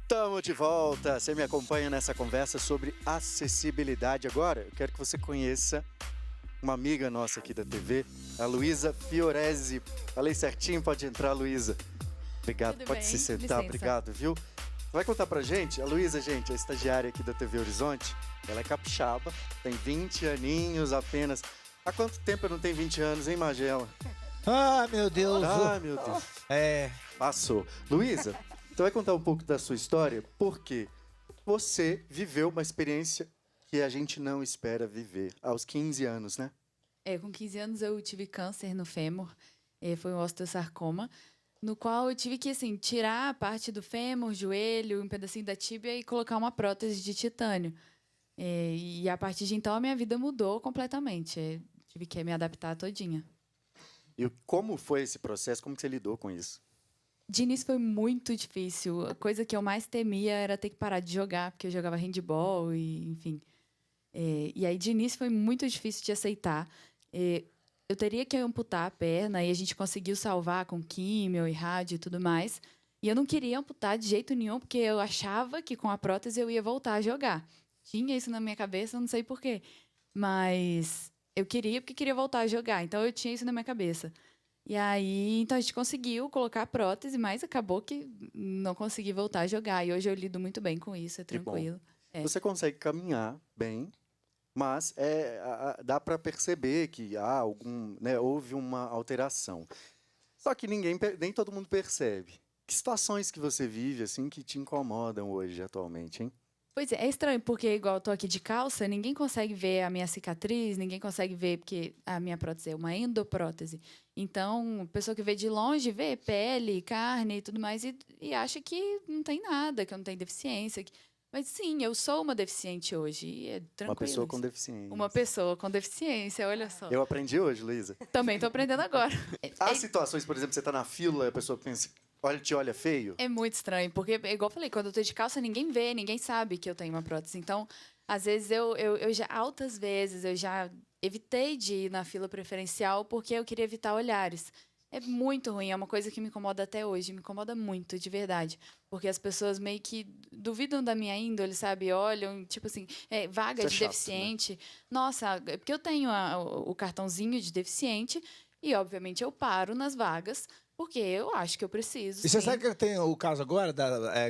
Estamos de volta. Você me acompanha nessa conversa sobre acessibilidade. Agora, eu quero que você conheça uma amiga nossa aqui da TV, a Luísa Fiorese. Falei certinho? Pode entrar, Luísa. Obrigado, Tudo pode bem, se sentar. licença. Obrigado, viu? Vai contar pra gente? A Luísa, gente, é estagiária aqui da TV Horizonte. Ela é capixaba, tem 20 aninhos apenas. Há quanto tempo eu não tenho 20 anos, hein, Magela? Ah, meu Deus. Ah, meu Deus. É. Passou. Luísa, você vai contar um pouco da sua história, porque você viveu uma experiência que a gente não espera viver aos 15 anos, né? Com 15 anos eu tive câncer no fêmur, foi um osteosarcoma, no qual eu tive que, assim, tirar a parte do fêmur, joelho, um pedacinho da tíbia e colocar uma prótese de titânio. E a partir de então a minha vida mudou completamente. Tive que me adaptar todinha. E como foi esse processo? Como que você lidou com isso? De início foi muito difícil. A coisa que eu mais temia era ter que parar de jogar, porque eu jogava handball e, enfim. E aí, de início, foi muito difícil de aceitar. Eu teria que amputar a perna e a gente conseguiu salvar com químio e rádio e tudo mais. E eu não queria amputar de jeito nenhum, porque eu achava que com a prótese eu ia voltar a jogar. Tinha isso na minha cabeça, eu não sei por quê. Mas eu queria, porque queria voltar a jogar. Então, eu tinha isso na minha cabeça. E aí, então a gente conseguiu colocar a prótese, mas acabou que não consegui voltar a jogar. E hoje eu lido muito bem com isso, é Que bom. tranquilo. Você consegue caminhar bem, mas dá para perceber que houve uma alteração. Só que nem todo mundo percebe. Que situações que você vive assim que te incomodam hoje, atualmente, hein? Pois é estranho, porque igual eu tô aqui de calça, ninguém consegue ver a minha cicatriz, ninguém consegue ver, porque a minha prótese é uma endoprótese. Então, a pessoa que vê de longe vê pele, carne e tudo mais e acha que não tem nada, que eu não tenho deficiência. Mas sim, eu sou uma deficiente hoje, e é tranquilo. Uma pessoa com isso. deficiência. Uma pessoa com deficiência, olha só. Eu aprendi hoje, Luísa. Também tô aprendendo agora. Há situações, por exemplo, você tá na fila e a pessoa pensa, te olha feio? É muito estranho, porque, igual eu falei, quando eu tô de calça, ninguém vê, ninguém sabe que eu tenho uma prótese. Então, às vezes, altas vezes, eu já evitei de ir na fila preferencial porque eu queria evitar olhares. É muito ruim, é uma coisa que me incomoda até hoje, me incomoda muito, de verdade. Porque as pessoas meio que duvidam da minha índole, sabe? Olham, tipo assim, vaga Isso é de chato, deficiente. Né? Nossa, é porque eu tenho o cartãozinho de deficiente e, obviamente, eu paro nas vagas porque eu acho que eu preciso. E você sim. sabe que tem o caso agora,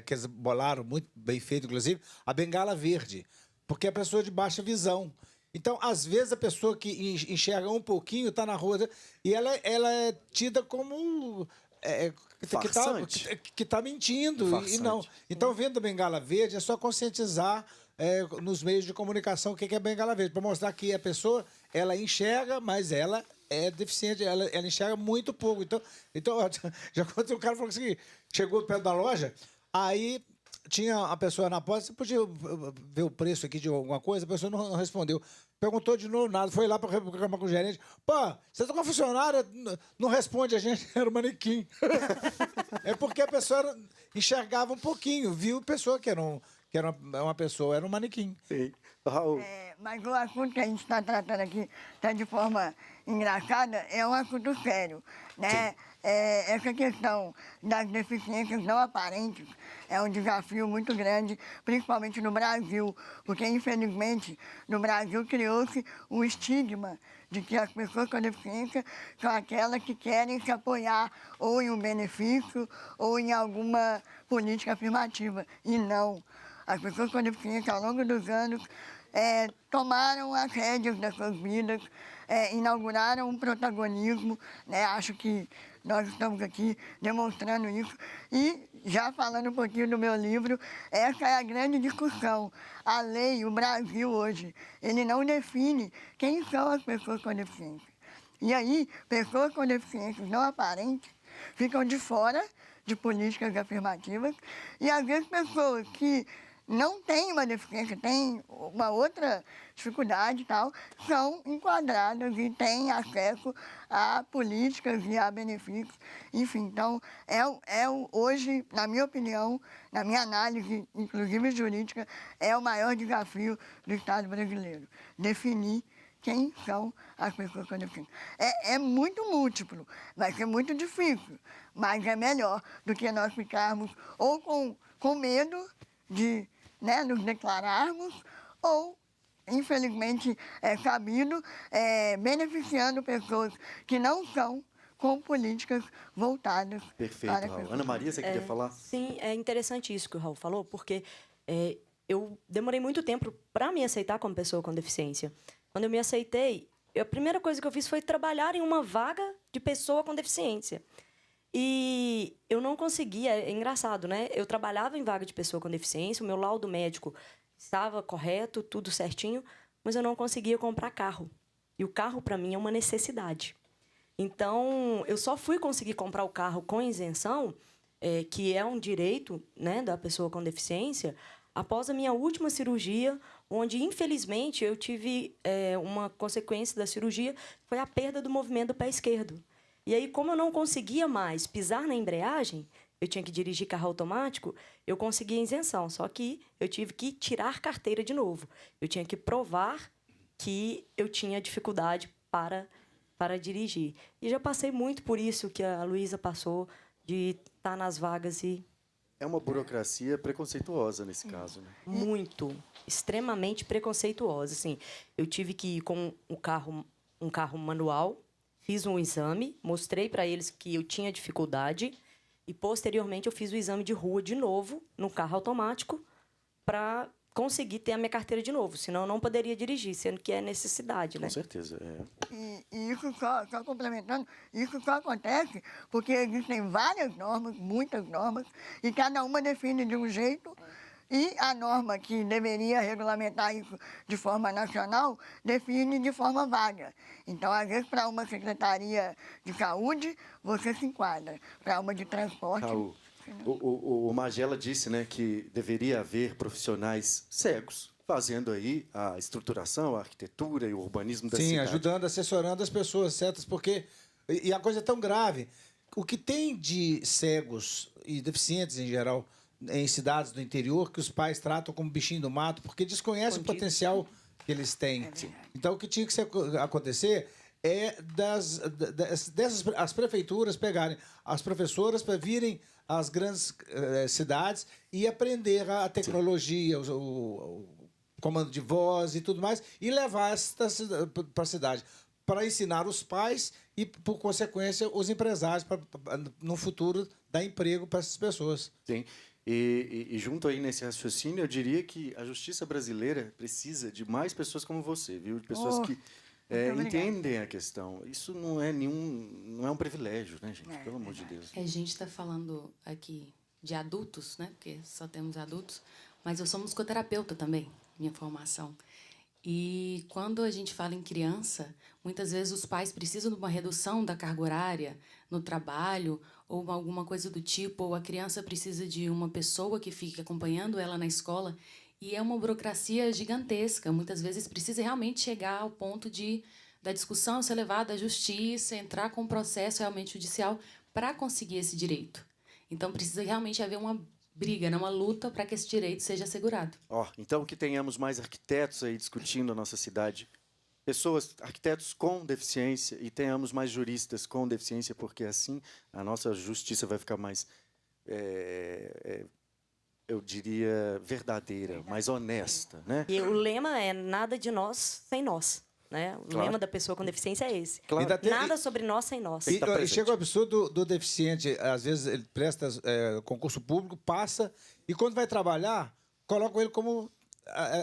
que eles bolaram, muito bem feito, inclusive, a bengala verde. Porque é a pessoa de baixa visão. Então, às vezes, a pessoa que enxerga um pouquinho está na rua e ela é tida como Farsante. que tá mentindo. E não. Farsante. Então, vendo a bengala verde, é só conscientizar nos meios de comunicação o que é bengala verde. Para mostrar que a pessoa, ela enxerga, mas ela é deficiente, ela enxerga muito pouco. Então já aconteceu, o cara falou assim, chegou perto da loja, aí tinha a pessoa na porta, você podia ver o preço aqui de alguma coisa? A pessoa não respondeu. Perguntou de novo nada, foi lá para reclamar com o gerente. Pô, você tá com a funcionária, não responde a gente, era o manequim. É porque a pessoa enxergava um pouquinho, viu a pessoa que era uma pessoa, era um manequim. Sim. Raul. Mas o assunto que a gente está tratando aqui, tá de forma engraçada, é um assunto sério, né? Essa questão das deficiências não aparentes é um desafio muito grande, principalmente no Brasil, porque, infelizmente, no Brasil criou-se um estigma de que as pessoas com deficiência são aquelas que querem se apoiar ou em um benefício ou em alguma política afirmativa, e não. As pessoas com deficiência, ao longo dos anos, tomaram as rédeas das suas vidas, inauguraram um protagonismo, né? Acho que nós estamos aqui demonstrando isso. E, já falando um pouquinho do meu livro, essa é a grande discussão. A lei, o Brasil hoje, ele não define quem são as pessoas com deficiência. E aí, pessoas com deficiências não aparentes ficam de fora de políticas afirmativas e, às vezes, pessoas que não têm uma deficiência, têm uma outra dificuldade e tal, são enquadradas e têm acesso a políticas e a benefícios. Enfim, então, hoje, na minha opinião, na minha análise, inclusive jurídica, é o maior desafio do Estado brasileiro. Definir quem são as pessoas com deficiência. É muito múltiplo, vai ser muito difícil, mas é melhor do que nós ficarmos ou com medo de, né, nos declararmos, ou, infelizmente, sabido, beneficiando pessoas que não são com políticas voltadas Perfeito, para Raul. pessoas. Ana Maria, você queria falar? Sim, é interessante isso que o Raul falou, porque eu demorei muito tempo para me aceitar como pessoa com deficiência. Quando eu me aceitei, a primeira coisa que eu fiz foi trabalhar em uma vaga de pessoa com deficiência. E eu não conseguia, é engraçado, né? Eu trabalhava em vaga de pessoa com deficiência, o meu laudo médico estava correto, tudo certinho, mas eu não conseguia comprar carro. E o carro, para mim, é uma necessidade. Então, eu só fui conseguir comprar o carro com isenção, que é um direito, né, da pessoa com deficiência, após a minha última cirurgia, onde, infelizmente, eu tive uma consequência da cirurgia, foi a perda do movimento do pé esquerdo. E aí, como eu não conseguia mais pisar na embreagem, eu tinha que dirigir carro automático, eu consegui a isenção, só que eu tive que tirar carteira de novo. Eu tinha que provar que eu tinha dificuldade para dirigir. E já passei muito por isso que a Luísa passou, de estar nas vagas e... É uma burocracia preconceituosa nesse caso, né? Muito, extremamente preconceituosa. Assim, eu tive que ir com um carro manual, fiz um exame, mostrei para eles que eu tinha dificuldade e, posteriormente, eu fiz o exame de rua de novo, no carro automático, para conseguir ter a minha carteira de novo. Senão, eu não poderia dirigir, sendo que é necessidade, né? Com certeza, E isso só complementando, isso só acontece porque existem várias normas, muitas normas, e cada uma define de um jeito, e a norma que deveria regulamentar isso de forma nacional define de forma vaga. Então, às vezes, para uma secretaria de saúde, você se enquadra. Para uma de transporte... Raul, o Magela disse, né, que deveria haver profissionais cegos fazendo aí a estruturação, a arquitetura e o urbanismo da Sim, cidade. ajudando, assessorando as pessoas certas, porque... E a coisa é tão grave. O que tem de cegos e deficientes, em geral, em cidades do interior, que os pais tratam como bichinho do mato, porque desconhecem o potencial que eles têm. Então, o que tinha que acontecer é as prefeituras pegarem as professoras para virem às grandes cidades e aprender a tecnologia, o comando de voz e tudo mais, e levar para a cidade, para ensinar os pais e, por consequência, os empresários, para no futuro, dar emprego para essas pessoas. Sim. E junto aí nesse raciocínio, eu diria que a justiça brasileira precisa de mais pessoas como você, viu? De pessoas que entendem a questão. Isso não é um privilégio, né, gente? Pelo amor de Deus. A gente está falando aqui de adultos, né? Porque só temos adultos, mas eu sou musicoterapeuta também, minha formação. E quando a gente fala em criança, muitas vezes os pais precisam de uma redução da carga horária no trabalho ou alguma coisa do tipo, ou a criança precisa de uma pessoa que fique acompanhando ela na escola, e é uma burocracia gigantesca. Muitas vezes precisa realmente chegar ao ponto da discussão ser levada à justiça, entrar com um processo realmente judicial para conseguir esse direito. Então, precisa realmente haver uma briga, uma luta para que esse direito seja assegurado. Então que tenhamos mais arquitetos aí discutindo a nossa cidade, arquitetos com deficiência, e tenhamos mais juristas com deficiência, porque assim a nossa justiça vai ficar mais, eu diria, verdadeira, mais honesta, né? E o lema é nada de nós sem nós. Né? O Claro. lema da pessoa com deficiência é esse. Claro. Ainda tem- Nada sobre nós sem nós. Tem que tá E presente. chega o absurdo do deficiente, às vezes ele presta concurso público, passa, e quando vai trabalhar, coloca ele como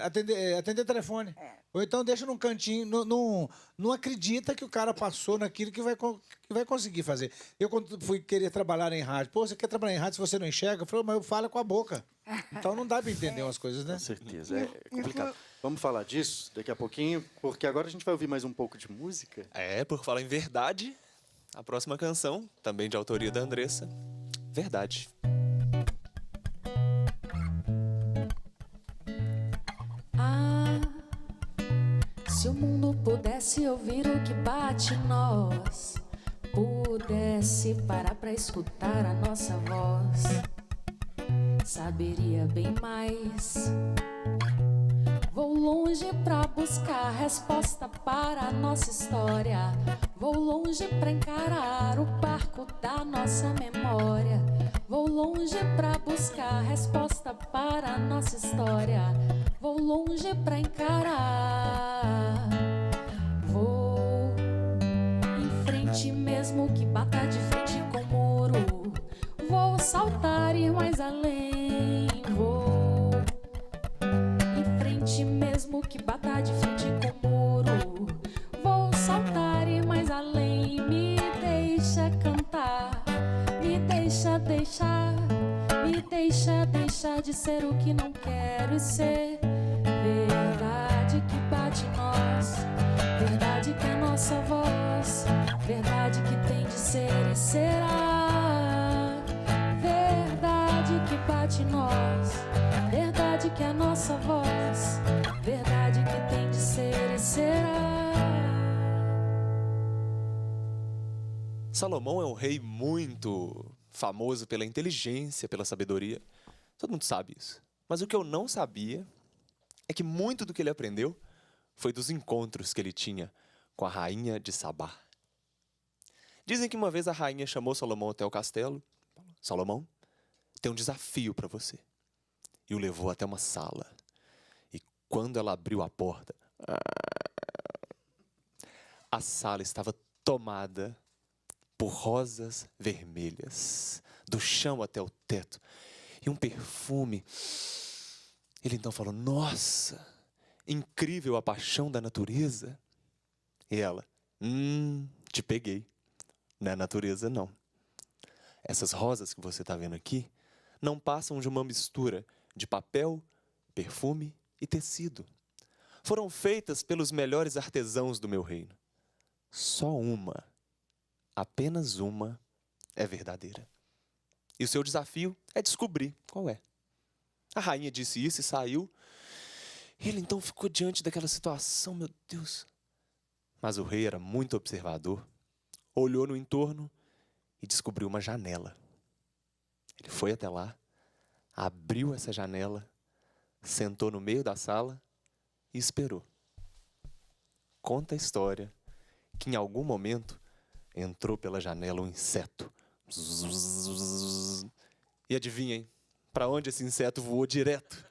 atender telefone. Ou então deixa num cantinho, não acredita que o cara passou naquilo que vai conseguir fazer. Eu, quando fui querer trabalhar em rádio, você quer trabalhar em rádio se você não enxerga? Eu falei, mas eu falo com a boca. Então não dá para entender umas coisas, né? Com certeza, é complicado. Vamos falar disso daqui a pouquinho, porque agora a gente vai ouvir mais um pouco de música. Por falar em verdade, a próxima canção, também de autoria da Andressa, Verdade. Se o mundo pudesse ouvir o que bate em nós, pudesse parar pra escutar a nossa voz, saberia bem mais. Vou longe pra buscar resposta para a nossa história. Vou longe pra encarar o barco da nossa memória. Vou longe pra buscar resposta para a nossa história. Vou longe pra encarar. Vou em frente mesmo que bata de frente com o muro. Vou saltar e ir mais além. Vou em frente mesmo que bata de frente com o muro. Vou saltar e ir mais além. Me deixa cantar. Me deixa deixar de ser o que não quero ser. Verdade que bate em nós, verdade que é nossa voz, verdade que tem de ser e será. Verdade que bate em nós, verdade que é nossa voz, verdade que tem de ser e será. Salomão é um rei muito famoso pela inteligência, pela sabedoria. Todo mundo sabe isso. Mas o que eu não sabia é que muito do que ele aprendeu foi dos encontros que ele tinha com a rainha de Sabá. Dizem que uma vez a rainha chamou Salomão até o castelo. Salomão, tem um desafio para você. E o levou até uma sala. E quando ela abriu a porta, a sala estava tomada por rosas vermelhas, do chão até o teto, e um perfume. Ele então falou: nossa, incrível a paixão da natureza. E ela: te peguei, não é natureza não. Essas rosas que você está vendo aqui não passam de uma mistura de papel, perfume e tecido. Foram feitas pelos melhores artesãos do meu reino. Só uma, apenas uma, é verdadeira. E o seu desafio é descobrir qual é. A rainha disse isso e saiu. Ele então ficou diante daquela situação, meu Deus. Mas o rei era muito observador. Olhou no entorno e descobriu uma janela. Ele foi até lá, abriu essa janela, sentou no meio da sala e esperou. Conta a história que em algum momento entrou pela janela um inseto. E adivinhem, para onde esse inseto voou direto?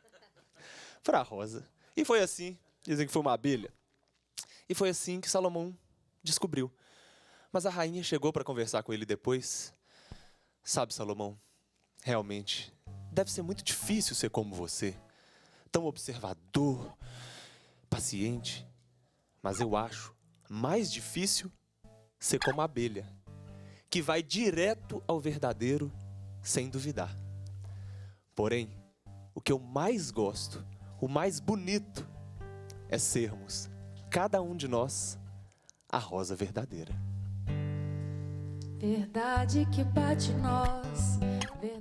Para a rosa. E foi assim, dizem que foi uma abelha. E foi assim que Salomão descobriu. Mas a rainha chegou para conversar com ele depois. Sabe, Salomão, realmente, deve ser muito difícil ser como você. Tão observador, paciente. Mas eu acho mais difícil ser como a abelha, que vai direto ao verdadeiro sem duvidar. Porém, o que eu mais gosto, o mais bonito, é sermos, cada um de nós, a rosa verdadeira. Verdade que bate em nós, verdade.